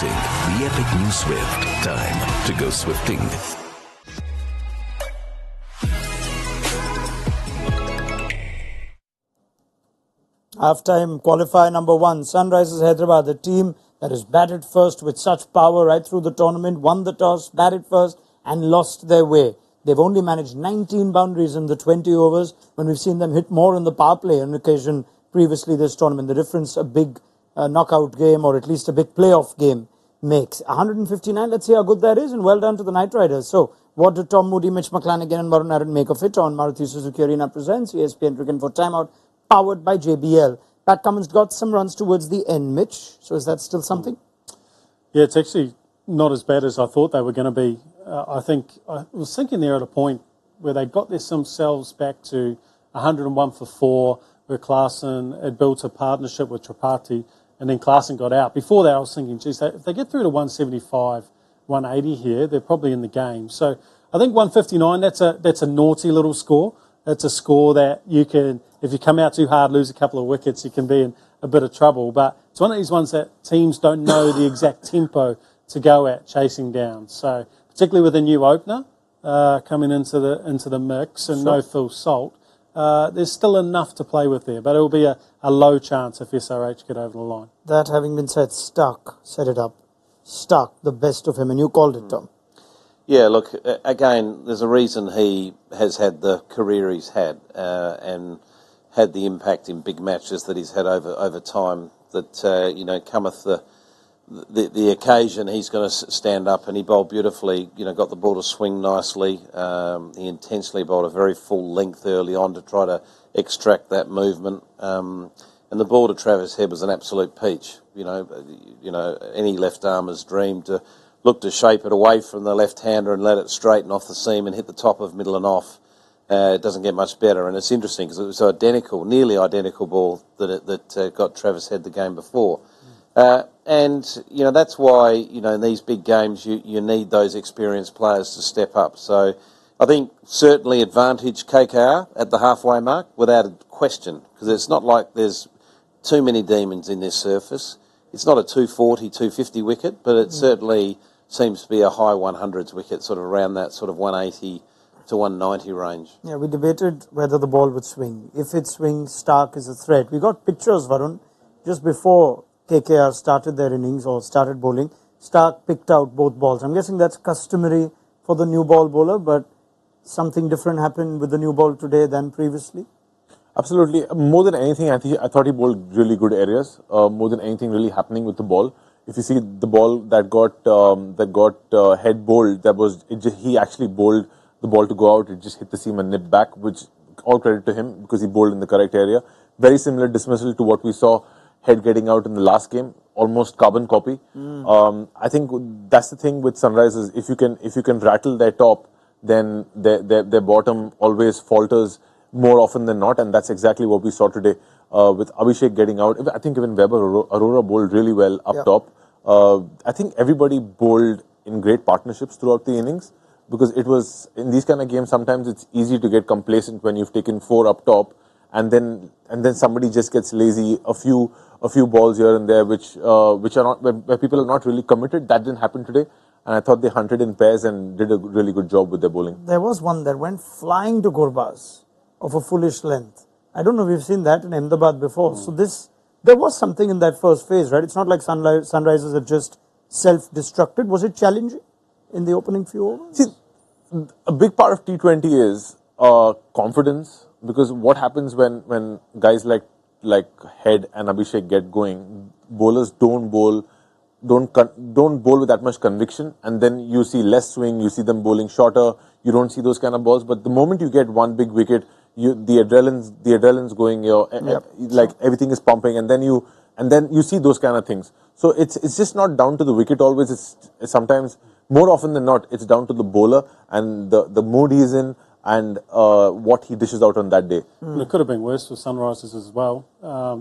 Introducing the epic new Swift. Time to go swifting. Halftime qualifier number 1. Sunrisers Hyderabad, the team that has batted first with such power right through the tournament, won the toss, batted first and lost their way. They've only managed 19 boundaries in the 20 overs when we've seen them hit more in the power play on occasion previously this tournament. The difference a big knockout game or at least a big playoff game makes. 159, let's see how good that is, and well done to the Knight Riders. So, what did Tom Moody, Mitch McClenaghan and Varun make of it on Maruti Suzuki Arena presents ESPN Cricket for Timeout, powered by JBL. Pat Cummins got some runs towards the end, Mitch. So is that still something? Yeah, it's actually not as bad as I thought they were going to be. I was thinking there at a point where they got themselves back to 101 for 4, where Klaasen had built a partnership with Tripathi, and then Klaasen got out. Before that, I was thinking, geez, if they get through to 175, 180 here, they're probably in the game. So I think 159, that's a naughty little score. That's a score that you can, if you come out too hard, lose a couple of wickets, you can be in a bit of trouble. But it's one of these ones that teams don't know the exact tempo to go at chasing down. So particularly with a new opener coming into the mix and no Phil Salt, there's still enough to play with there. But it will be a low chance if SRH get over the line. That having been said, Stark set it up. Stark, the best of him, and you called it, Tom. Yeah, look, again, there's a reason he has had the career he's had and had the impact in big matches that he's had over time, that, cometh the occasion he's going to stand up, and he bowled beautifully, got the ball to swing nicely. He intentionally bowled a very full length early on to try to extract that movement. And the ball to Travis Head was an absolute peach. Any left armer's dream to look to shape it away from the left-hander and let it straighten off the seam and hit the top of middle and off. It doesn't get much better, and it's interesting because it was nearly identical ball that got Travis Head the game before. And that's why, in these big games, you need those experienced players to step up. So I think certainly advantage KKR at the halfway mark, without a question, because it's not like there's too many demons in this surface. It's not a 240, 250 wicket, but it certainly seems to be a high 100s wicket, sort of around that sort of 180 to 190 range. Yeah, we debated whether the ball would swing. If it swings, Stark is a threat. We got pictures, Varun, just before KKR started their innings or started bowling. Stark picked out both balls. I'm guessing that's customary for the new ball bowler, but something different happened with the new ball today than previously? Absolutely. More than anything, I thought he bowled really good areas. More than anything really happening with the ball. If you see the ball that got head bowled, he actually bowled the ball to go out. It just hit the seam and nipped back, which all credit to him because he bowled in the correct area. Very similar dismissal to what we saw Head getting out in the last game. Almost carbon copy. I think that's the thing with Sunrisers. If you can rattle their top, then their bottom always falters more often than not, and that's exactly what we saw today with Abhishek getting out. I think even Weber Arora bowled really well up top. I think everybody bowled in great partnerships throughout the innings, because it was in these kind of games sometimes it's easy to get complacent when you've taken 4 up top, and then somebody just gets lazy. A few balls here and there which are not where people are not really committed. That didn't happen today. And I thought they hunted in pairs and did a really good job with their bowling. There was one that went flying to Gurbaz of a foolish length. I don't know, we've seen that in Ahmedabad before. So there was something in that first phase, right? It's not like Sunrisers have just self-destructed. Was it challenging in the opening few overs? See, a big part of T20 is confidence, because what happens when guys like Head and Abhishek get going, bowlers don't bowl with that much conviction, and then you see less swing, you see them bowling shorter, you don't see those kind of balls. But the moment you get one big wicket, the adrenaline's going, everything is pumping, and then you see those kind of things. So it's just not down to the wicket always. It's sometimes, more often than not, it's down to the bowler and the mood he's in and what he dishes out on that day. It could have been worse for Sunrisers as well.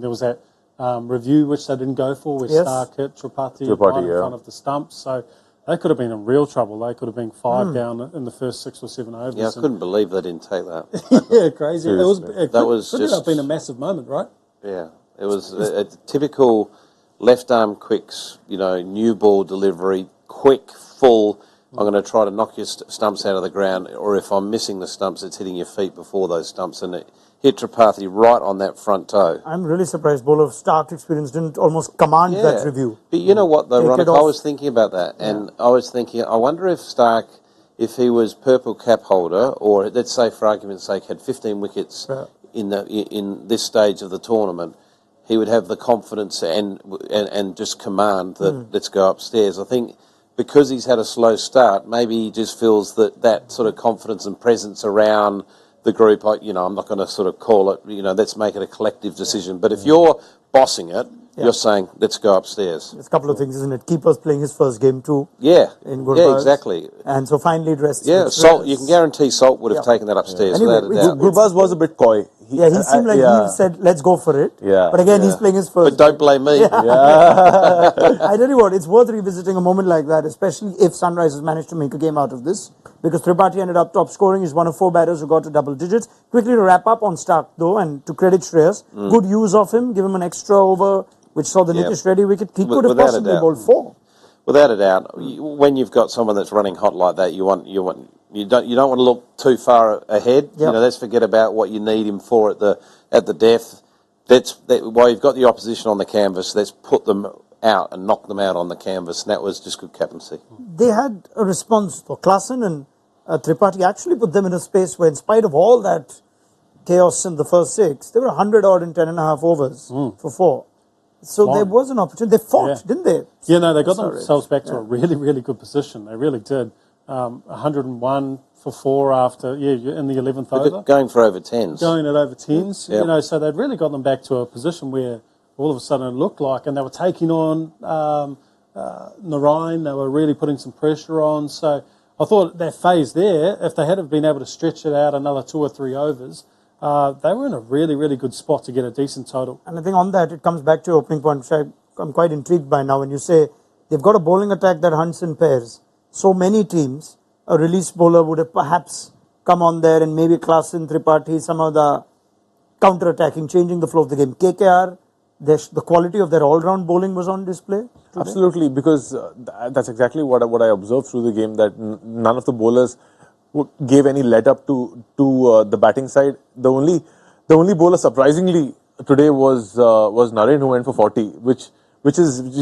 There was that review which they didn't go for, where Stark hit Tripathi right in front of the stumps. So they could have been in real trouble. They could have been 5 down in the first 6 or 7 overs. Yeah, I couldn't believe they didn't take that. Yeah, crazy. It could have been a massive moment, right? Yeah, it was a typical left arm quicks, new ball delivery, quick, full. I'm going to try to knock your stumps out of the ground, or if I'm missing the stumps, it's hitting your feet before those stumps, and it hit Tripathi right on that front toe. I'm really surprised bowler Stark's experience didn't almost command that review. But you know what, though, Take Raunak, I was thinking about that, and I was thinking, I wonder if Stark, if he was purple cap holder, or let's say for argument's sake had 15 wickets in this stage of the tournament, he would have the confidence and just command that let's go upstairs. I think because he's had a slow start, maybe he just feels that sort of confidence and presence around the group. I'm not going to sort of call it, let's make it a collective decision. But if you're bossing it, you're saying, let's go upstairs. There's a couple of things, isn't it? Keeper's playing his first game too. Yeah. In Gurbaz. Yeah, exactly. And so finally dressed. Yeah, Salt. You can guarantee Salt would have taken that upstairs. Anyway, without a doubt. Gurbaz was a bit coy. He seemed like he said, let's go for it. Yeah. But again, he's playing his first. But don't blame me. I tell you what, it's worth revisiting a moment like that, especially if Sunrisers managed to make a game out of this. Because Tripathi ended up top scoring. He's one of 4 batters who got to double digits. Quickly to wrap up on Stark, though, and to credit Shreyas, good use of him, give him an extra over, which saw the Nitish Reddy wicket. He could have possibly bowled 4. Without a doubt, when you've got someone that's running hot like that, you don't want to look too far ahead. Yep. Let's forget about what you need him for at the death. While you've got the opposition on the canvas, let's put them out and knock them out on the canvas. And that was just good captaincy. They had a response for Klassen, and Tripathi actually put them in a space where, in spite of all that chaos in the first 6, they were 100 odd in 10.5 overs for 4. So there was an opportunity. They fought, didn't they? Yeah, no, they got themselves back to a really, really good position. They really did. 101 for 4 after, in the 11th over. Going for over 10s. Going at over 10s. Yep. So they'd really got them back to a position where all of a sudden it looked like, and they were taking on Narayan. They were really putting some pressure on. So I thought that phase there, if they had have been able to stretch it out another 2 or 3 overs, they were in a really, really good spot to get a decent total. And I think on that, it comes back to your opening point, which I'm quite intrigued by now. When you say they've got a bowling attack that hunts in pairs, so many teams, a release bowler would have perhaps come on there and maybe Klassen, Tripathi, some of the counter-attacking, changing the flow of the game. KKR, the quality of their all-round bowling was on display today? Absolutely, because that's exactly what I observed through the game, that none of the bowlers gave any let up to the batting side. The only bowler surprisingly today was Naren, who went for 40, which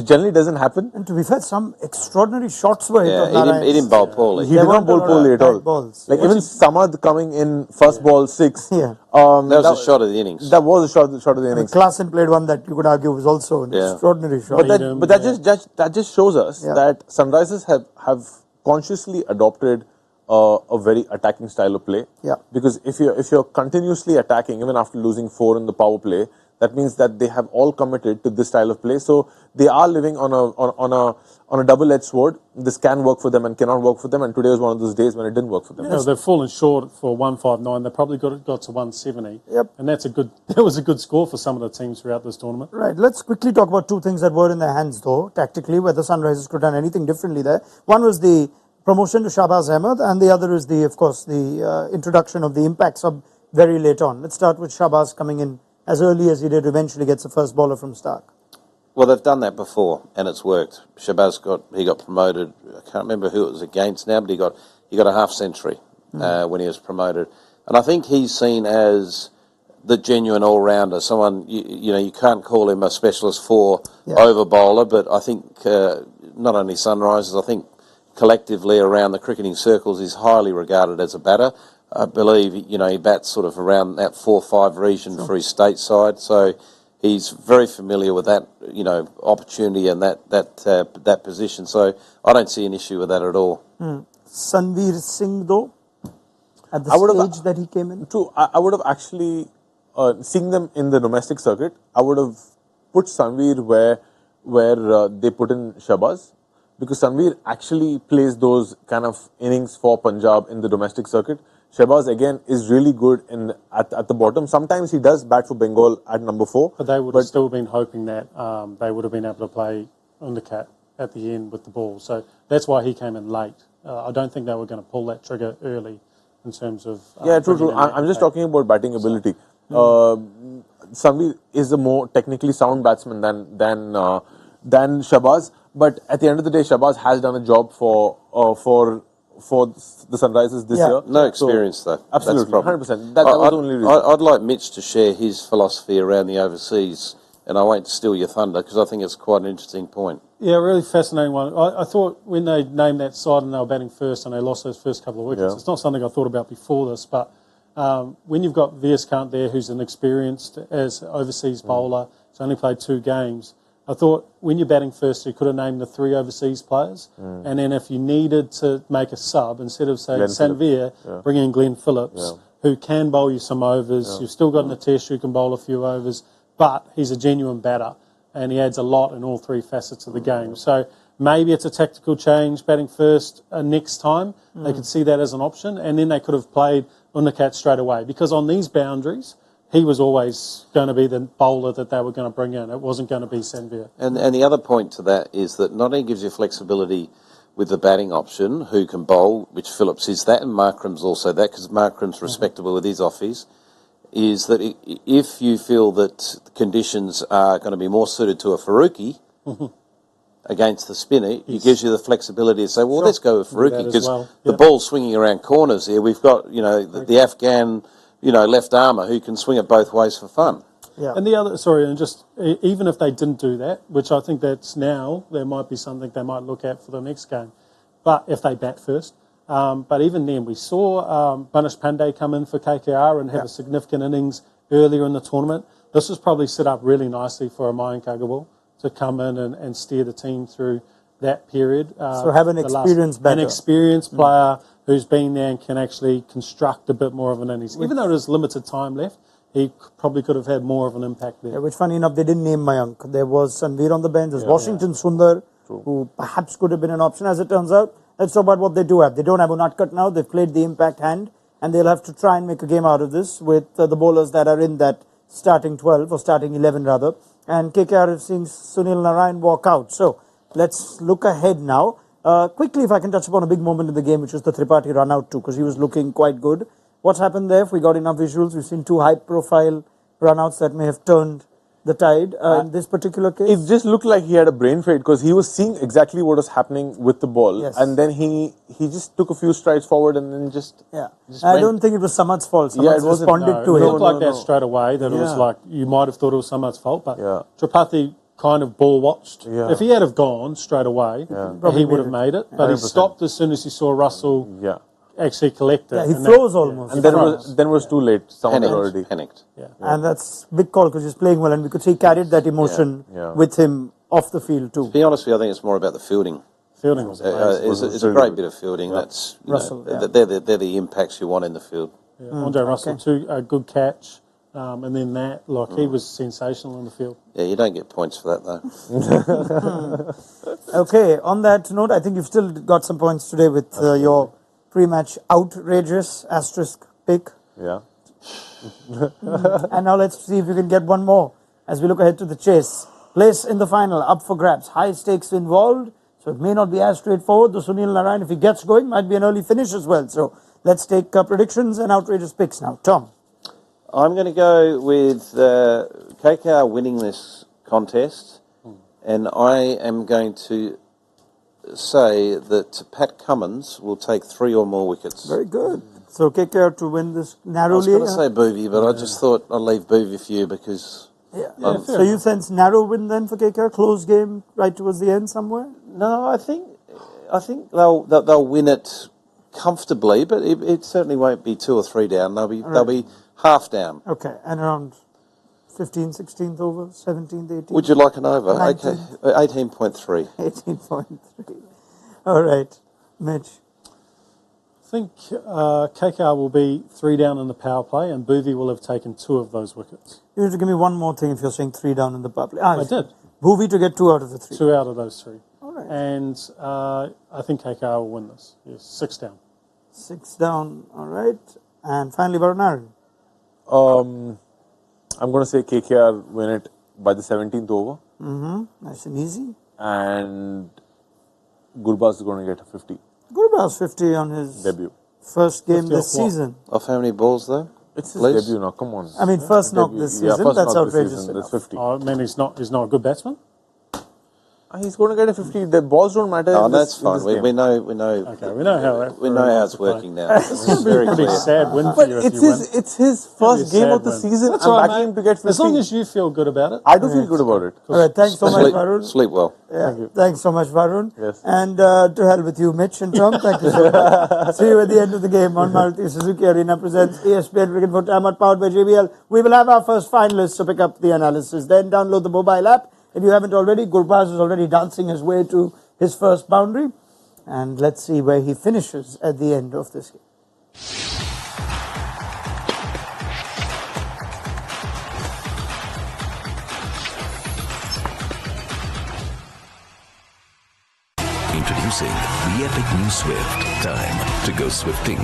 generally doesn't happen. And to be fair, some extraordinary shots were hit of he Narayan. didn't bowl poorly. He did not bowl poorly at all. Balls. Like even Samad coming in first ball 6. Yeah. That was a shot of the innings. That was a shot of the innings. Klassen played one that you could argue was also an extraordinary shot. But that just shows us that Sunrisers have consciously adopted a very attacking style of play. Yeah. Because if you're continuously attacking, even after losing 4 in the power play, that means that they have all committed to this style of play. So they are living on a double-edged sword. This can work for them and cannot work for them. And today was one of those days when it didn't work for them. Yeah, they've fallen short for 159. They probably got to 170. Yep. And that was a good score for some of the teams throughout this tournament. Right. Let's quickly talk about 2 things that were in their hands, though, tactically, whether Sunrisers could have done anything differently there. One was the promotion to Shahbaz Ahmed, and the other is the introduction of the impact sub very late on. Let's start with Shahbaz coming in as early as he did, eventually gets the first bowler from Stark. Well, they've done that before, and it's worked. Shahbaz got promoted. I can't remember who it was against now, but he got a half century when he was promoted, and I think he's seen as the genuine all-rounder. Someone you can't call him a specialist over bowler, but I think not only Sunrisers, I think collectively around the cricketing circles, he's highly regarded as a batter. I believe he bats sort of around that 4-5 region for his state side, so he's very familiar with that opportunity and that position. So I don't see an issue with that at all. Sanveer Singh, though, at the stage that he came in, true. I would have actually seeing them in the domestic circuit. I would have put Sanveer where they put in Shahbaz, because Sanveer actually plays those kind of innings for Punjab in the domestic circuit. Shahbaz again is really good at the bottom. Sometimes he does bat for Bengal at number 4. But they would have still been hoping that they would have been able to play undercut at the end with the ball. So that's why he came in late. I don't think they were going to pull that trigger early in terms of... true. I'm just talking about batting ability. Sanveer is a more technically sound batsman than than Shabazz. But at the end of the day, Shabazz has done a job for the Sunrisers this year. No experience, though. Absolutely, That's the 100%. That was the only reason. I'd like Mitch to share his philosophy around the overseas, and I won't steal your thunder because I think it's quite an interesting point. Yeah, really fascinating one. I thought when they named that side and they were batting first and they lost those first couple of wickets, it's not something I thought about before this, but when you've got Viaskant there, who's an experienced as overseas bowler, he's only played 2 games, I thought when you're batting first, you could have named the 3 overseas players, and then if you needed to make a sub, instead of saying Sanveer, bring in Glenn Phillips, who can bowl you some overs. You've still got Nitesh who can bowl a few overs, but he's a genuine batter, and he adds a lot in all 3 facets of the game. So maybe it's a tactical change, batting first next time. They could see that as an option, and then they could have played Unnakat straight away, because on these boundaries, he was always going to be the bowler that they were going to bring in. It wasn't going to be Sanveer. And the other point to that is that not only gives you flexibility with the batting option, who can bowl, which Phillips is that, and Markram's also that, because Markram's respectable with his offies, is that if you feel that the conditions are going to be more suited to a Faruqi against the spinner, it gives you the flexibility to say, well, let's go with Faruqi, because the ball's swinging around corners here. We've got, the Afghan, left armour who can swing it both ways for fun. Yeah. And the other, and just even if they didn't do that, which I think that's now, there might be something they might look at for the next game. But if they bat first, but even then, we saw Banish Pandey come in for KKR and have a significant innings earlier in the tournament. This was probably set up really nicely for Mayank Agarwal to come in and steer the team through that period. So have an experienced batter. An experienced player who's been there and can actually construct a bit more of an innings. Even though there's limited time left, he probably could have had more of an impact there. Yeah, which, funny enough, they didn't name Mayank. There was Sanveer on the bench. There's Washington Sundar, who perhaps could have been an option, as it turns out. Let's talk about what they do have. They don't have Unnakat now. They've played the impact hand, and they'll have to try and make a game out of this with the bowlers that are in that starting 12, or starting 11 rather. And KKR have seen Sunil Narayan walk out. So let's look ahead now. Quickly, if I can touch upon a big moment in the game, which was the Tripathi run out too, because he was looking quite good. What's happened there? If we got enough visuals, we've seen 2 high-profile run-outs that may have turned the tide in this particular case. It just looked like he had a brain fade, because he was seeing exactly what was happening with the ball, and then he just took a few strides forward and then just I don't think it was Samad's fault. Samad responded to him. It looked like that straight away, that it was like, you might have thought it was Samad's fault, but Tripathi kind of ball watched. If he had have gone straight away, he would have made it, but 100%. He stopped as soon as he saw Russell actually collect it. Yeah, he froze almost. And then it was too late. Someone had already panicked. And that's a big call, because he's playing well, and we could see he carried that emotion with him off the field too. To be honest with you, I think it's more about the fielding. Fielding was amazing. It's a great bit of fielding. That's Russell, they're the impacts you want in the field. Andre Russell too, a good catch. And then that, he was sensational in the field. Yeah, you don't get points for that, though. Okay, on that note, I think you've still got some points today with your pre-match outrageous asterisk pick. Yeah. And now let's see if you can get one more as we look ahead to the chase. Place in the final, up for grabs. High stakes involved, so it may not be as straightforward. The Sunil Narayan, if he gets going, might be an early finish as well. So let's take predictions and outrageous picks now. Tom. I'm going to go with KKR winning this contest, and I am going to say that Pat Cummins will take 3 or more wickets. Very good. So KKR to win this narrowly. I was going to say Boovy, but I just thought I'd leave Boovy for you because... So you sense narrow win then for KKR? Close game right towards the end somewhere? No, I think they'll win it comfortably, but it certainly won't be 2 or 3 down. They'll be half down. Okay, and around 15th, 16th over, 17th, 18th? Would you like an over? 19th. Okay, 18.3. 18.3. All right, Mitch. I think KKR will be 3 down in the power play, and Boovy will have taken 2 of those wickets. You have to give me one more thing if you're saying 3 down in the power play. I did. Boovy to get 2 out of the 3. 2 out of those 3. All right. And I think KKR will win this. Yes, 6 down. 6 down, all right. And finally, Varun. I'm going to say KKR win it by the 17th over. Nice and easy. And Gurbaz is going to get a 50. Gurbaz 50 on his debut. First game this season. Off how many balls, though? It's his debut now, come on. I mean, first knock this season, that's outrageous. That's 50. I mean, he's not a good batsman. He's going to get a 50. The balls don't matter. Oh, in this- that's in fine. this We game. know. Okay, we know how that. We know how it's working now. This is very Pretty clear. sad win for But you if it's you win. it's his first It'll be a game of sad the win. season. That's I'm all right, backing mate. him to get 50. As long as you feel good about it. I do feel good about it. All right, thanks so much, Sleep, Varun. sleep well. Yeah, thanks so much, Varun. Yes. And to hell with you, Mitch and Tom. Thank you so much. See you at the end of the game on Maruti Suzuki Arena presents ESPN Cricket for Timeout powered by JBL. We will have our first finalists, so pick up the analysis. Then download the mobile app. If you haven't already, Gurbaz is already dancing his way to his first boundary. And let's see where he finishes at the end of this game. Introducing the epic new Swift. Time to go swifting.